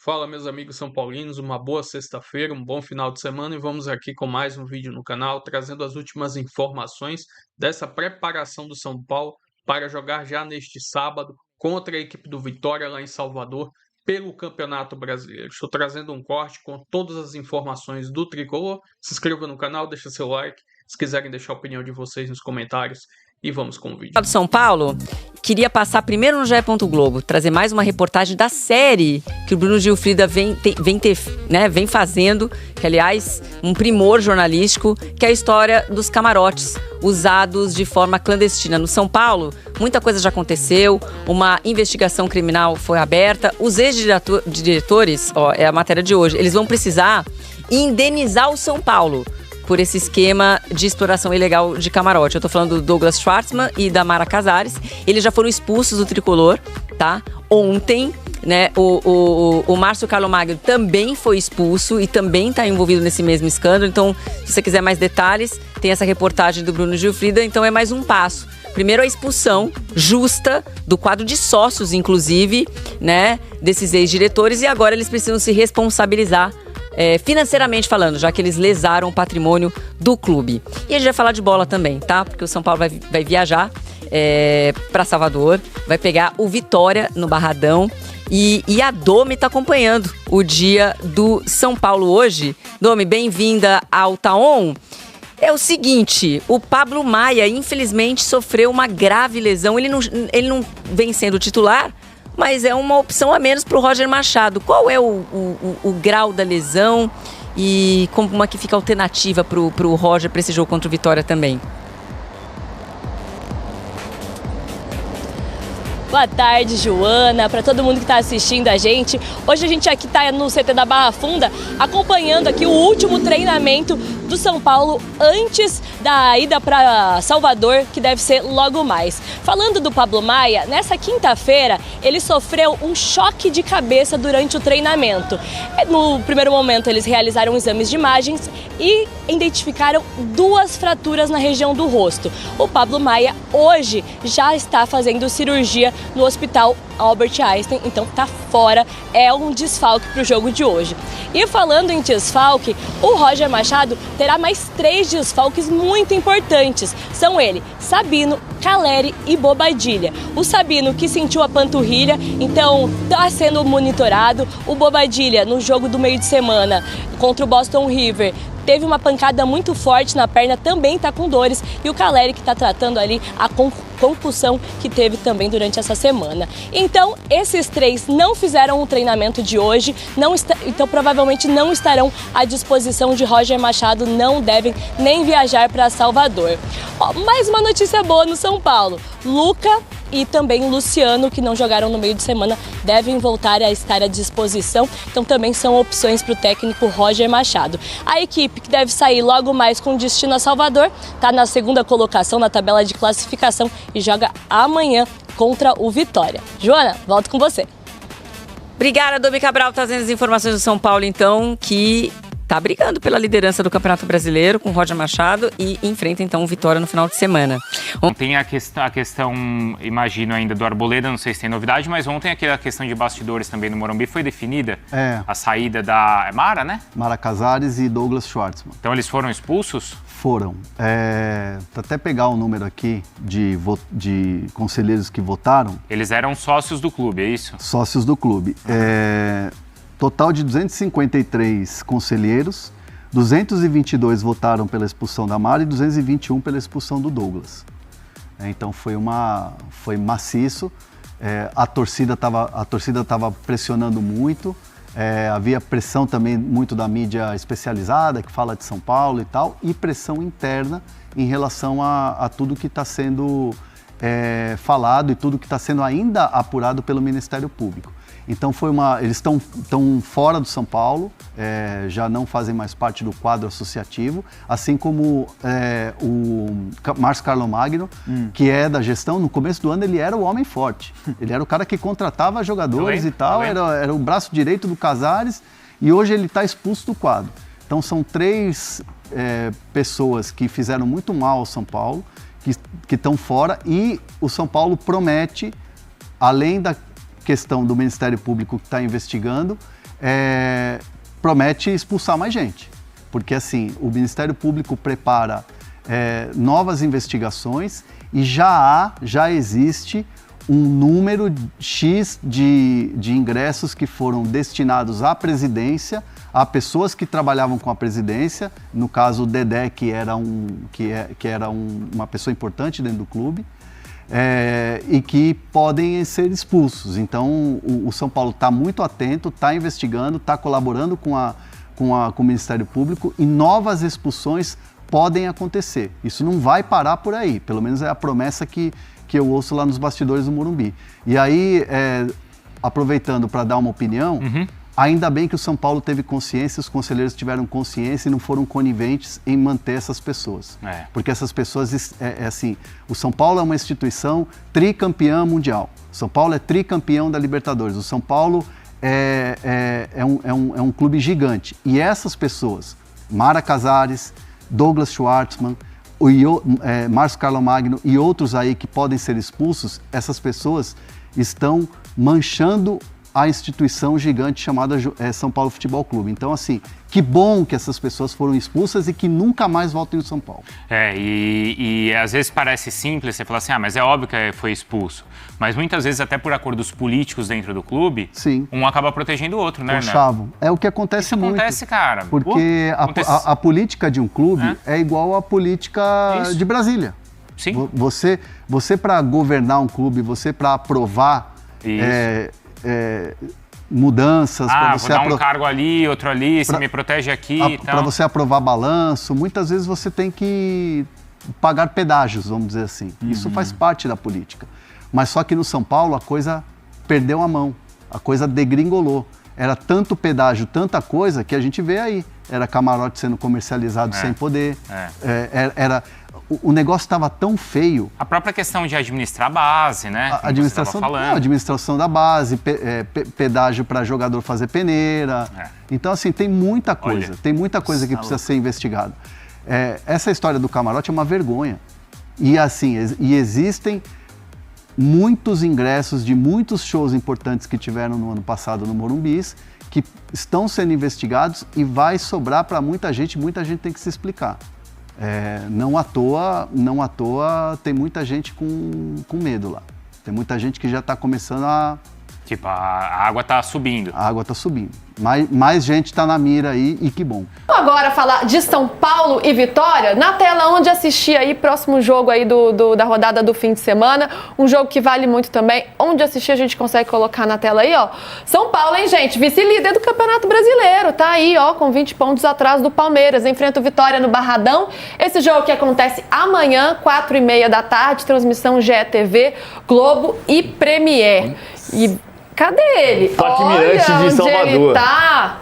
Fala, meus amigos são paulinos, uma boa sexta-feira, um bom final de semana e vamos aqui com mais um vídeo no canal, trazendo as últimas informações dessa preparação do São Paulo para jogar já neste sábado contra a equipe do Vitória lá em Salvador pelo Campeonato Brasileiro. Estou trazendo um corte com todas as informações do Tricolor. Se inscreva no canal, deixa seu like, se quiserem deixar a opinião de vocês nos comentários e vamos com o vídeo. Do São Paulo, queria passar primeiro no GE. Globo, trazer mais uma reportagem da série que o Bruno Gilfrida vem fazendo, que aliás, um primor jornalístico, que é a história dos camarotes usados de forma clandestina no São Paulo. Muita coisa já aconteceu, uma investigação criminal foi aberta, os ex-diretores, é a matéria de hoje, eles vão precisar indenizar o São Paulo por esse esquema de exploração ilegal de camarote. Eu tô falando do Douglas Schwartzman e da Mara Casares. Eles já foram expulsos do Tricolor, tá? Ontem, né, o Márcio Carlo Magno também foi expulso e também está envolvido nesse mesmo escândalo. Então, se você quiser mais detalhes, tem essa reportagem do Bruno Gilfrida. Então, é mais um passo. Primeiro, a expulsão justa do quadro de sócios, inclusive, né, desses ex-diretores. E agora eles precisam se responsabilizar financeiramente falando, já que eles lesaram o patrimônio do clube. E a gente vai falar de bola também, tá? Porque o São Paulo vai viajar para Salvador, vai pegar o Vitória no Barradão e a Domi está acompanhando o dia do São Paulo hoje. Domi, bem-vinda ao Taon. É o seguinte, o Pablo Maia, infelizmente, sofreu uma grave lesão. Ele não vem sendo titular, mas é uma opção a menos para o Roger Machado. Qual é o grau da lesão e como é que fica a alternativa para o Roger para esse jogo contra o Vitória também? Boa tarde, Joana, para todo mundo que está assistindo a gente. Hoje a gente aqui está no CT da Barra Funda, acompanhando aqui o último treinamento do São Paulo antes da ida para Salvador, que deve ser logo mais. Falando do Pablo Maia, nessa quinta-feira ele sofreu um choque de cabeça durante o treinamento. No primeiro momento eles realizaram exames de imagens e identificaram 2 fraturas na região do rosto. O Pablo Maia hoje já está fazendo cirurgia no Hospital Albert Einstein, então tá fora, é um desfalque para o jogo de hoje. E falando em desfalque, o Roger Machado terá mais 3 desfalques muito importantes. São ele, Sabino, Caleri e Bobadilha. O Sabino, que sentiu a panturrilha, então está sendo monitorado. O Bobadilha, no jogo do meio de semana contra o Boston River, teve uma pancada muito forte na perna, também está com dores. E o Caleri, que está tratando ali a concussão que teve também durante essa semana. Então, esses 3 não fizeram o treinamento de hoje, então provavelmente não estarão à disposição de Roger Machado, não devem nem viajar para Salvador. Mais uma notícia boa no São Paulo. Luca e também Luciano, que não jogaram no meio de semana, devem voltar a estar à disposição. Então também são opções para o técnico Roger Machado. A equipe que deve sair logo mais com destino a Salvador está na 2ª colocação na tabela de classificação e joga amanhã contra o Vitória. Joana, volto com você. Obrigada, Domi Cabral, trazendo as informações do São Paulo, então, que tá brigando pela liderança do Campeonato Brasileiro com o Roger Machado e enfrenta então o Vitória no final de semana. Tem a questão, imagino ainda, do Arboleda, não sei se tem novidade, mas ontem aquela questão de bastidores também no Morumbi foi definida. A saída da Mara, né? Mara Casares e Douglas Schwartzman. Então eles foram expulsos? Foram. Até pegar o número aqui de conselheiros que votaram. Eles eram sócios do clube, é isso? Sócios do clube. Total de 253 conselheiros, 222 votaram pela expulsão da Mara e 221 pela expulsão do Douglas. Então foi maciço, a torcida estava pressionando muito, havia pressão também muito da mídia especializada, que fala de São Paulo e tal, e pressão interna em relação a tudo que está sendo falado e tudo que está sendo ainda apurado pelo Ministério Público. Então eles estão fora do São Paulo, já não fazem mais parte do quadro associativo, assim como o Márcio Carlo Magno, que é da gestão. No começo do ano ele era o homem forte, ele era o cara que contratava jogadores e tal, era o braço direito do Casares, e hoje ele está expulso do quadro. Então são 3 pessoas que fizeram muito mal ao São Paulo, que estão fora, e o São Paulo promete, além da questão do Ministério Público que está investigando, promete expulsar mais gente. Porque assim, o Ministério Público prepara novas investigações e já existe um número X de ingressos que foram destinados à presidência, a pessoas que trabalhavam com a presidência, no caso o Dedé, que era uma pessoa importante dentro do clube, e que podem ser expulsos. Então o São Paulo está muito atento, está investigando, está colaborando com o Ministério Público e novas expulsões podem acontecer. Isso não vai parar por aí, pelo menos é a promessa que eu ouço lá nos bastidores do Morumbi. E aí, aproveitando para dar uma opinião, ainda bem que o São Paulo teve consciência, os conselheiros tiveram consciência e não foram coniventes em manter essas pessoas. Porque essas pessoas, assim, o São Paulo é uma instituição tricampeã mundial. O São Paulo é tricampeão da Libertadores. O São Paulo é um clube gigante. E essas pessoas, Mara Casares, Douglas Schwartzman, Márcio Carlomagno e outros aí que podem ser expulsos, essas pessoas estão manchando a instituição gigante chamada São Paulo Futebol Clube. Então, assim, que bom que essas pessoas foram expulsas e que nunca mais voltem ao São Paulo. E às vezes parece simples, você fala assim, mas é óbvio que foi expulso. Mas muitas vezes, até por acordos políticos dentro do clube, sim, um acaba protegendo o outro, né? Chavam. É o que acontece muito. Isso acontece, cara. Porque a política de um clube é igual à política de Brasília. Sim. Você para governar um clube, você para aprovar mudanças, para você vou dar um cargo ali, outro ali, você me protege aqui, para você aprovar balanço, muitas vezes você tem que pagar pedágios, vamos dizer assim. Isso faz parte da política. Mas só que no São Paulo a coisa perdeu a mão, a coisa degringolou. Era tanto pedágio, tanta coisa que a gente vê aí. Era camarote sendo comercializado sem poder, o negócio estava tão feio. A própria questão de administrar a base, né? A administração da base, pedágio para jogador fazer peneira. Então, assim, tem muita coisa. Tem muita coisa que precisa ser investigada. Essa história do camarote é uma vergonha. E, assim, existem muitos ingressos de muitos shows importantes que tiveram no ano passado no Morumbis, que estão sendo investigados e vai sobrar para muita gente tem que se explicar. Não à toa tem muita gente com medo lá. Tem muita gente que já está começando a... Tipo, a água está subindo. A água está subindo. Mais gente está na mira aí e que bom. Agora falar de São Paulo e Vitória, na tela onde assistir aí, próximo jogo aí da rodada do fim de semana, um jogo que vale muito também, onde assistir a gente consegue colocar na tela aí, ó. São Paulo, hein, gente, vice-líder do Campeonato Brasileiro, tá aí, ó, com 20 pontos atrás do Palmeiras, enfrenta o Vitória no Barradão, esse jogo que acontece amanhã, 4h30 da tarde, transmissão GETV, Globo e Premiere. E cadê ele? Parque Mirante de Salvador. Ele tá.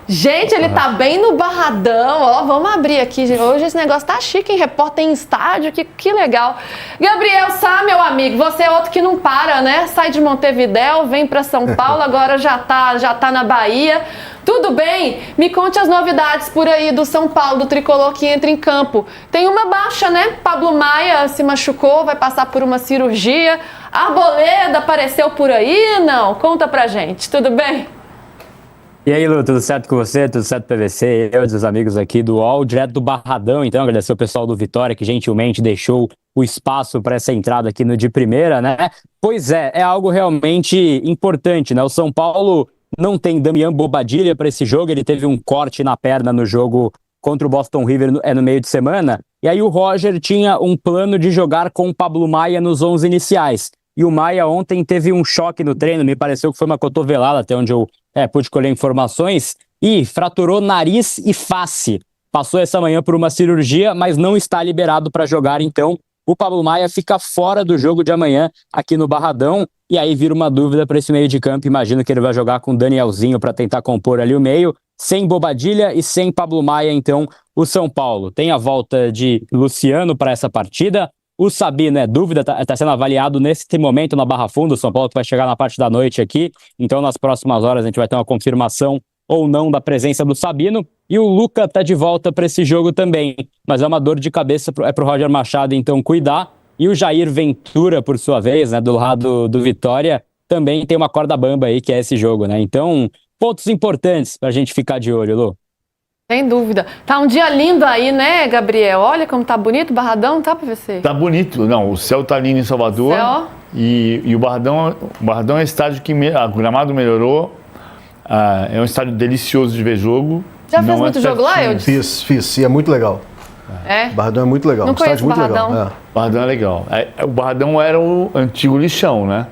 Gente, ele tá bem no Barradão, ó, vamos abrir aqui. Hoje esse negócio tá chique, hein? Repórter em estádio, que legal. Gabriel Sá, meu amigo, você é outro que não para, né? Sai de Montevidéu, vem pra São Paulo, agora já tá na Bahia. Tudo bem? Me conte as novidades por aí do São Paulo, do tricolor que entra em campo. Tem uma baixa, né? Pablo Maia se machucou, vai passar por uma cirurgia. Arboleda apareceu por aí? Não? Conta pra gente, tudo bem? E aí, Lu, tudo certo com você? Tudo certo, PVC? Eu e os amigos aqui do UOL, direto do Barradão. Então, agradecer o pessoal do Vitória, que gentilmente deixou o espaço para essa entrada aqui no de primeira, né? Pois é algo realmente importante, né? O São Paulo não tem Damian Bobadilla para esse jogo, ele teve um corte na perna no jogo contra o Boston River no meio de semana, e aí o Roger tinha um plano de jogar com o Pablo Maia nos 11 iniciais. E o Maia ontem teve um choque no treino, me pareceu que foi uma cotovelada, até onde eu pude colher informações, e fraturou nariz e face. Passou essa manhã por uma cirurgia, mas não está liberado para jogar, então o Pablo Maia fica fora do jogo de amanhã aqui no Barradão, e aí vira uma dúvida para esse meio de campo. Imagino que ele vai jogar com o Danielzinho para tentar compor ali o meio, sem Bobadilla e sem Pablo Maia, então o São Paulo tem a volta de Luciano para essa partida. O Sabino é dúvida, tá sendo avaliado nesse momento na Barra Funda. O São Paulo que vai chegar na parte da noite aqui, então nas próximas horas a gente vai ter uma confirmação ou não da presença do Sabino. E o Luca tá de volta para esse jogo também, mas é uma dor de cabeça pro Roger Machado então cuidar. E o Jair Ventura, por sua vez, né, do lado do Vitória, também tem uma corda bamba aí, que é esse jogo, né? Então, pontos importantes para a gente ficar de olho, Lu. Sem dúvida. Tá um dia lindo aí, né, Gabriel? Olha como tá bonito o Barradão, tá, PVC? Tá bonito. Não, o céu tá lindo em Salvador. Céu. E o Barradão é um estádio que o gramado melhorou. É um estádio delicioso de ver jogo. Já fez muito jogo lá, Eudes? Fiz. E é muito legal. É? Barradão é muito legal. Não conheço o Barradão. Legal. O Barradão é legal. O Barradão era o antigo lixão, né?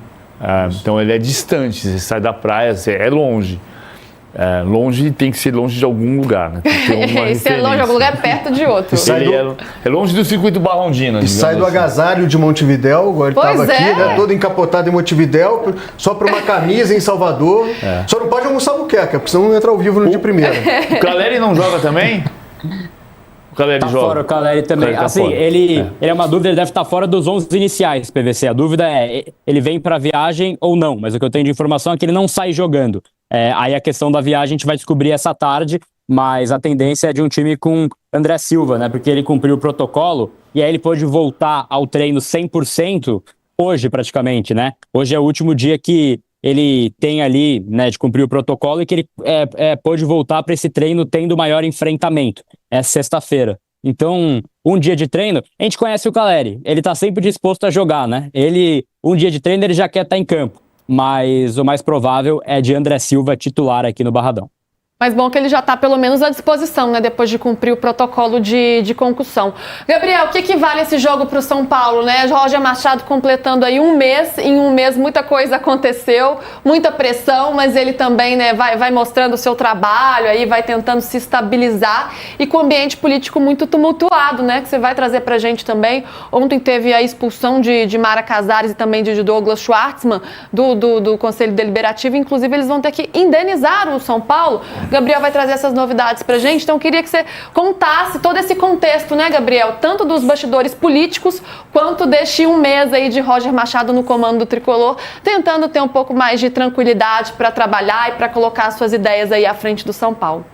Então ele é distante. Você sai da praia, é longe. Longe tem que ser longe de algum lugar, né? Tem que ter uma se é longe de algum lugar, é perto de outro. É longe do circuito Barrondina. E sai do agasalho de Montevidéu, agora ele estava aqui, né? Todo encapotado em Montevidéu, só para uma camisa em Salvador. Só não pode almoçar buqueca, porque senão não entra ao vivo no dia primeiro. O Caleri não joga também? O Caleri tá joga. Fora o Caleri também. Tá assim, fora. ele é uma dúvida, ele deve estar fora dos 11 iniciais, PVC. A dúvida é, ele vem para viagem ou não? Mas o que eu tenho de informação é que ele não sai jogando. Aí a questão da viagem a gente vai descobrir essa tarde, mas a tendência é de um time com André Silva, né? Porque ele cumpriu o protocolo e aí ele pôde voltar ao treino 100% hoje praticamente, né? Hoje é o último dia que ele tem ali, né, de cumprir o protocolo e que ele pôde voltar para esse treino tendo maior enfrentamento. É sexta-feira. Então, um dia de treino, a gente conhece o Caleri, ele tá sempre disposto a jogar, né? Um dia de treino ele já quer estar em campo. Mas o mais provável é de André Silva titular aqui no Barradão. Mas bom que ele já está pelo menos à disposição, né? Depois de cumprir o protocolo de concussão. Gabriel, o que vale esse jogo para o São Paulo, né? Roger Machado completando aí um mês. Em um mês muita coisa aconteceu, muita pressão, mas ele também, né, vai mostrando o seu trabalho aí, vai tentando se estabilizar e com o ambiente político muito tumultuado, né? Que você vai trazer para a gente também. Ontem teve a expulsão de Mara Casares e também de Douglas Schwartzman do Conselho Deliberativo. Inclusive, eles vão ter que indenizar o São Paulo. Gabriel vai trazer essas novidades pra gente, então eu queria que você contasse todo esse contexto, né, Gabriel? Tanto dos bastidores políticos, quanto deste um mês aí de Roger Machado no comando do Tricolor, tentando ter um pouco mais de tranquilidade para trabalhar e para colocar suas ideias aí à frente do São Paulo.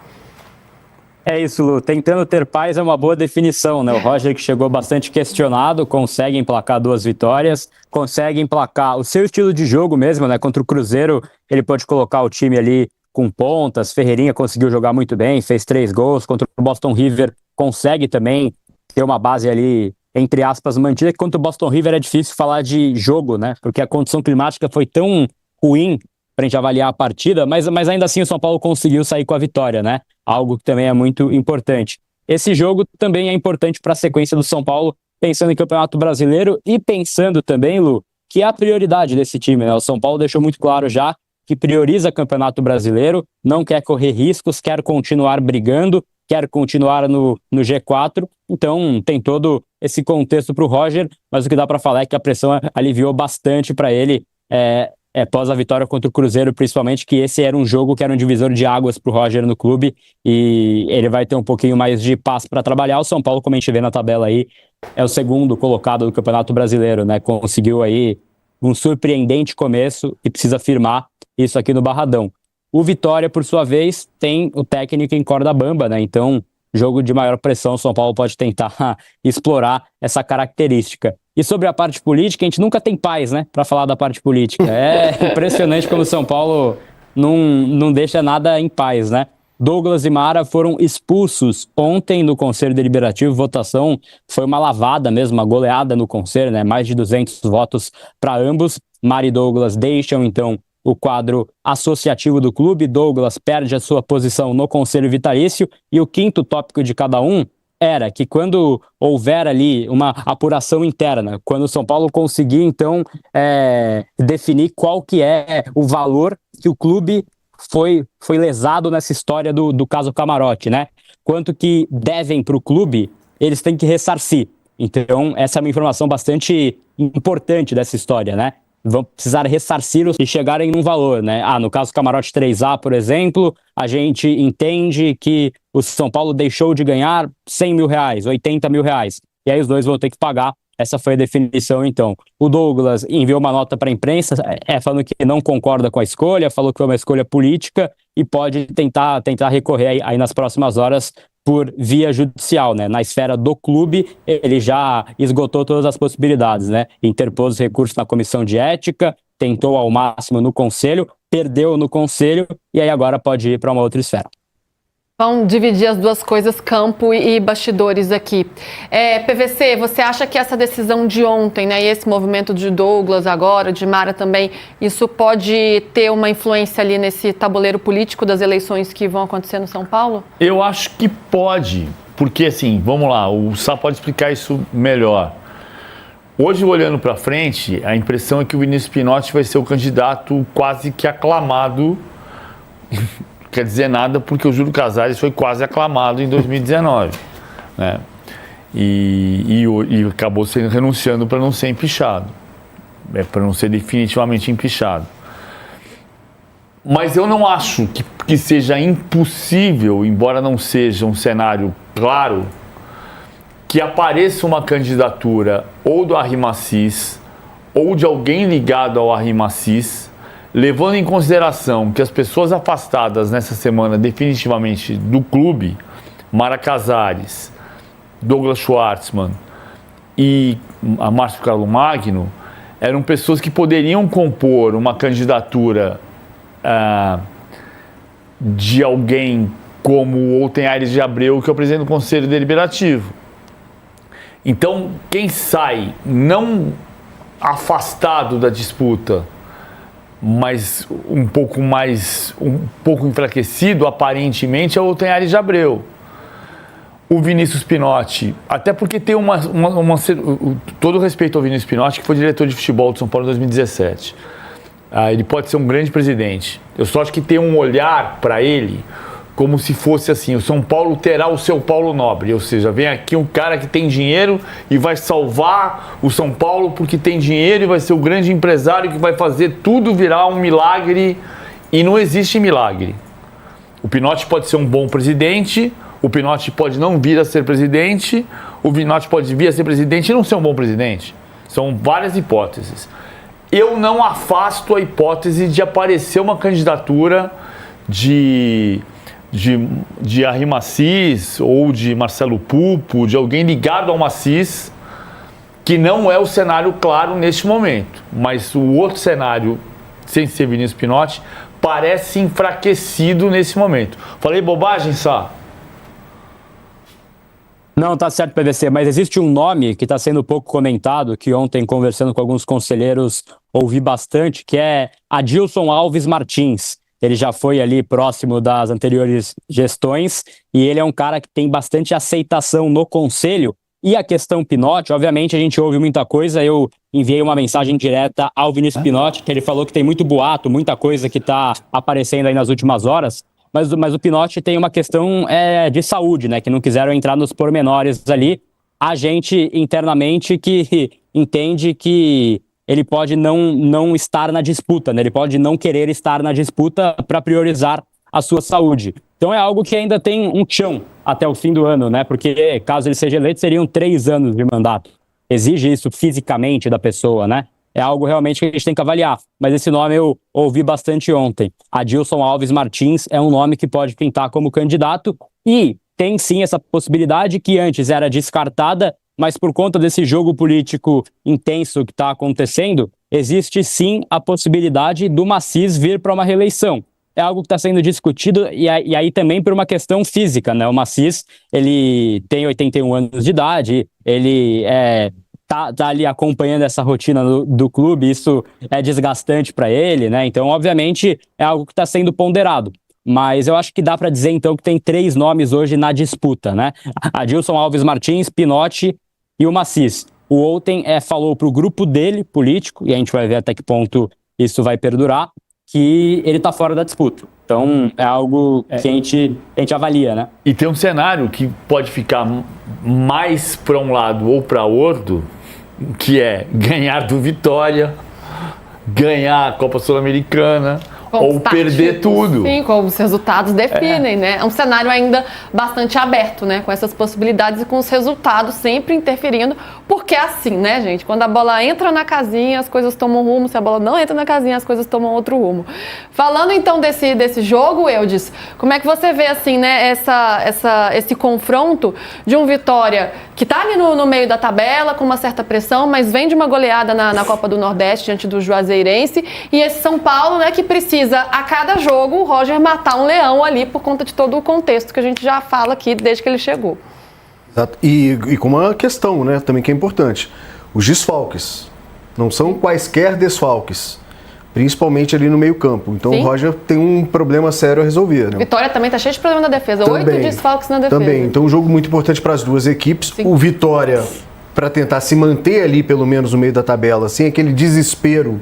É isso, Lu. Tentando ter paz é uma boa definição, né? O Roger, que chegou bastante questionado, consegue emplacar 2 vitórias, consegue emplacar o seu estilo de jogo mesmo, né? Contra o Cruzeiro, ele pode colocar o time ali com pontas. Ferreirinha conseguiu jogar muito bem, fez 3 gols. Contra o Boston River, consegue também ter uma base ali, entre aspas, mantida, que contra o Boston River é difícil falar de jogo, né? Porque a condição climática foi tão ruim para a gente avaliar a partida, mas ainda assim o São Paulo conseguiu sair com a vitória, né? Algo que também é muito importante. Esse jogo também é importante para a sequência do São Paulo, pensando em Campeonato Brasileiro e pensando também, Lu, que é a prioridade desse time, né? O São Paulo deixou muito claro já que prioriza Campeonato Brasileiro, não quer correr riscos, quer continuar brigando, quer continuar no G4, então tem todo esse contexto para o Roger, mas o que dá para falar é que a pressão aliviou bastante para ele, após a vitória contra o Cruzeiro, principalmente, que esse era um jogo que era um divisor de águas para o Roger no clube, e ele vai ter um pouquinho mais de paz para trabalhar. O São Paulo, como a gente vê na tabela aí, é o segundo colocado do Campeonato Brasileiro, né? Conseguiu aí um surpreendente começo e precisa firmar isso aqui no Barradão. O Vitória, por sua vez, tem o técnico em corda bamba, né? Então, jogo de maior pressão, o São Paulo pode tentar explorar essa característica. E sobre a parte política, a gente nunca tem paz, né? Para falar da parte política. É impressionante como o São Paulo não deixa nada em paz, né? Douglas e Mara foram expulsos ontem no Conselho Deliberativo. Votação foi uma lavada mesmo, uma goleada no Conselho, né? Mais de 200 votos para ambos. Mara e Douglas deixam, então, o quadro associativo do clube. Douglas perde a sua posição no Conselho Vitalício. E o quinto tópico de cada um era que quando houver ali uma apuração interna, quando o São Paulo conseguir, então, definir qual que é o valor que o clube foi lesado nessa história do caso Camarote, né? Quanto que devem para o clube, eles têm que ressarcir. Então, essa é uma informação bastante importante dessa história, né? Vão precisar ressarcir e chegarem num valor, né? No caso Camarote 3A, por exemplo, a gente entende que o São Paulo deixou de ganhar 100 mil reais, 80 mil reais. E aí os dois vão ter que pagar. Essa foi a definição, então. O Douglas enviou uma nota para a imprensa, falando que não concorda com a escolha, falou que foi uma escolha política e pode tentar recorrer aí nas próximas horas por via judicial, né? Na esfera do clube, ele já esgotou todas as possibilidades, né? Interpôs recurso na comissão de ética, tentou ao máximo no Conselho, perdeu no Conselho e aí agora pode ir para uma outra esfera. Vamos dividir as duas coisas, campo e bastidores aqui. PVC, você acha que essa decisão de ontem, né, e esse movimento de Douglas agora, de Mara também, isso pode ter uma influência ali nesse tabuleiro político das eleições que vão acontecer no São Paulo? Eu acho que pode, porque assim, vamos lá, o Sá pode explicar isso melhor. Hoje, olhando para frente, a impressão é que o Vinícius Pinotti vai ser o candidato quase que aclamado. Quer dizer nada, porque o Júlio Casares foi quase aclamado em 2019, né? E acabou renunciando para não ser empichado, para não ser definitivamente empichado. Mas eu não acho que seja impossível, embora não seja um cenário claro, que apareça uma candidatura ou do Arrimacis ou de alguém ligado ao Arrimacis, levando em consideração que as pessoas afastadas nessa semana definitivamente do clube, Mara Casares, Douglas Schwartzman e a Márcio Carlos Magno, eram pessoas que poderiam compor uma candidatura de alguém como Outen Aires de Abreu, que é o presidente do Conselho Deliberativo. Então, quem sai não afastado da disputa, mas um pouco enfraquecido, aparentemente, é o Outen Aires de Abreu. O Vinícius Pinotti, até porque tem todo respeito ao Vinícius Pinotti, que foi diretor de futebol do São Paulo em 2017. Ele pode ser um grande presidente. Eu só acho que tem um olhar para ele como se fosse assim, o São Paulo terá o seu Paulo Nobre, ou seja, vem aqui um cara que tem dinheiro e vai salvar o São Paulo porque tem dinheiro e vai ser o grande empresário que vai fazer tudo virar um milagre, e não existe milagre. O Pinotti pode ser um bom presidente, o Pinotti pode não vir a ser presidente, o Pinotti pode vir a ser presidente e não ser um bom presidente. São várias hipóteses. Eu não afasto a hipótese de aparecer uma candidatura de Arrimacis ou de Marcelo Pupo, de alguém ligado ao Macis, que não é o cenário claro neste momento. Mas o outro cenário, sem ser Vinícius Pinotti, parece enfraquecido nesse momento. Falei bobagem, Sá? Não, tá certo, PVC, mas existe um nome que está sendo pouco comentado, que ontem, conversando com alguns conselheiros, ouvi bastante, que é Adilson Alves Martins. Ele já foi ali próximo das anteriores gestões e ele é um cara que tem bastante aceitação no conselho. E a questão Pinotti, obviamente a gente ouve muita coisa, eu enviei uma mensagem direta ao Vinícius Pinotti, que ele falou que tem muito boato, muita coisa que está aparecendo aí nas últimas horas, mas o Pinotti tem uma questão de saúde, né, que não quiseram entrar nos pormenores ali. A gente internamente que entende que ele pode não estar na disputa, né? Ele pode não querer estar na disputa para priorizar a sua saúde. Então é algo que ainda tem um chão até o fim do ano, né? Porque caso ele seja eleito, seriam 3 anos de mandato. Exige isso fisicamente da pessoa, né? É algo realmente que a gente tem que avaliar. Mas esse nome eu ouvi bastante ontem. Adilson Alves Martins é um nome que pode pintar como candidato e tem sim essa possibilidade que antes era descartada, mas por conta desse jogo político intenso que está acontecendo, existe sim a possibilidade do Macis vir para uma reeleição. É algo que está sendo discutido e aí também por uma questão física, né? O Macis, ele tem 81 anos de idade, ele tá ali acompanhando essa rotina do clube, isso é desgastante para ele, né? Então, obviamente, é algo que está sendo ponderado. Mas eu acho que dá para dizer, então, que tem 3 nomes hoje na disputa, né? Adilson Alves Martins, Pinotti e o Macis. O Outen falou para o grupo dele, político, e a gente vai ver até que ponto isso vai perdurar, que ele está fora da disputa. Então, é algo que a gente avalia, né? E tem um cenário que pode ficar mais para um lado ou para outro, que é ganhar do Vitória, ganhar a Copa Sul-Americana, ou perder tudo. Sim, como os resultados definem, né? É um cenário ainda bastante aberto, né? Com essas possibilidades e com os resultados sempre interferindo, porque é assim, né, gente? Quando a bola entra na casinha, as coisas tomam rumo, se a bola não entra na casinha, as coisas tomam outro rumo. Falando então desse jogo, Eudes, como é que você vê, assim, né, esse confronto de um Vitória que tá ali no meio da tabela, com uma certa pressão, mas vem de uma goleada na Copa do Nordeste diante do Juazeirense, e esse São Paulo, né, que precisa a cada jogo o Roger matar um leão ali por conta de todo o contexto que a gente já fala aqui desde que ele chegou. Exato. E com uma questão, né, também que é importante, os desfalques não são quaisquer desfalques, principalmente ali no meio campo. Então Sim. o Roger tem um problema sério a resolver. Né? Vitória também está cheio de problema na defesa, também, 8 desfalques na defesa. Também, então um jogo muito importante para as duas equipes. Sim. O Vitória, para tentar se manter ali pelo menos no meio da tabela, sem aquele desespero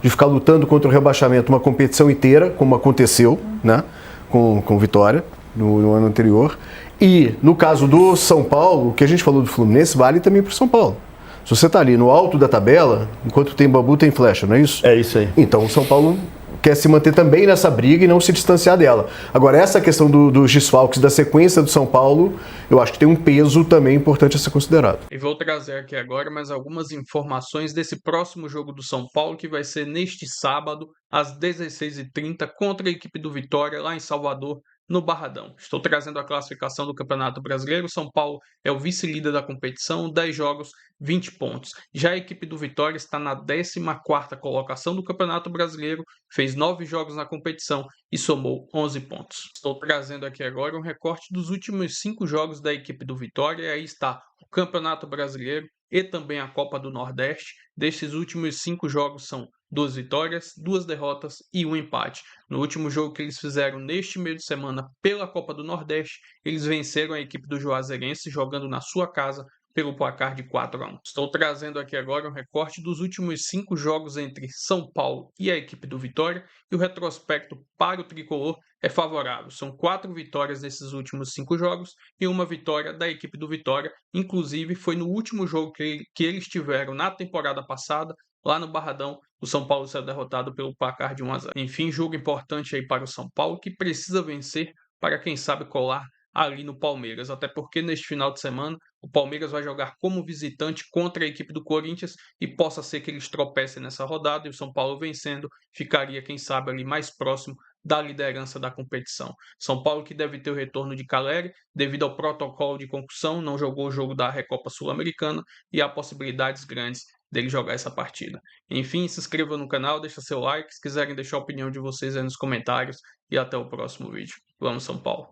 de ficar lutando contra o rebaixamento uma competição inteira, como aconteceu, né, com Vitória no ano anterior. E no caso do São Paulo, o que a gente falou do Fluminense vale também para o São Paulo. Se você está ali no alto da tabela, enquanto tem bambu, tem flecha, não é isso? É isso aí. Então o São Paulo quer se manter também nessa briga e não se distanciar dela. Agora, essa questão dos desfalques, da sequência do São Paulo, eu acho que tem um peso também importante a ser considerado. E vou trazer aqui agora mais algumas informações desse próximo jogo do São Paulo, que vai ser neste sábado, às 16h30, contra a equipe do Vitória, lá em Salvador, no Barradão. Estou trazendo a classificação do Campeonato Brasileiro. São Paulo é o vice-líder da competição, 10 jogos, 20 pontos. Já a equipe do Vitória está na 14ª colocação do Campeonato Brasileiro, fez 9 jogos na competição e somou 11 pontos. Estou trazendo aqui agora um recorte dos últimos 5 jogos da equipe do Vitória, e aí está o Campeonato Brasileiro e também a Copa do Nordeste. Destes últimos 5 jogos são 2 vitórias, 2 derrotas e 1 empate. No último jogo que eles fizeram neste meio de semana pela Copa do Nordeste, eles venceram a equipe do Juazeirense jogando na sua casa pelo placar de 4-1. Estou trazendo aqui agora um recorte dos últimos 5 jogos entre São Paulo e a equipe do Vitória, e o retrospecto para o tricolor é favorável. São 4 vitórias nesses últimos 5 jogos e 1 vitória da equipe do Vitória. Inclusive, foi no último jogo que eles tiveram na temporada passada, lá no Barradão, o São Paulo saiu derrotado pelo placar de 1-0. Enfim, jogo importante aí para o São Paulo, que precisa vencer para, quem sabe, colar ali no Palmeiras, até porque neste final de semana o Palmeiras vai jogar como visitante contra a equipe do Corinthians, e possa ser que eles tropecem nessa rodada, e o São Paulo vencendo ficaria, quem sabe, ali mais próximo da liderança da competição. São Paulo que deve ter o retorno de Caleri, devido ao protocolo de concussão, não jogou o jogo da Recopa Sul-Americana, e há possibilidades grandes dele jogar essa partida. Enfim, se inscreva no canal, deixa seu like, se quiserem deixar a opinião de vocês aí nos comentários, e até o próximo vídeo. Vamos São Paulo!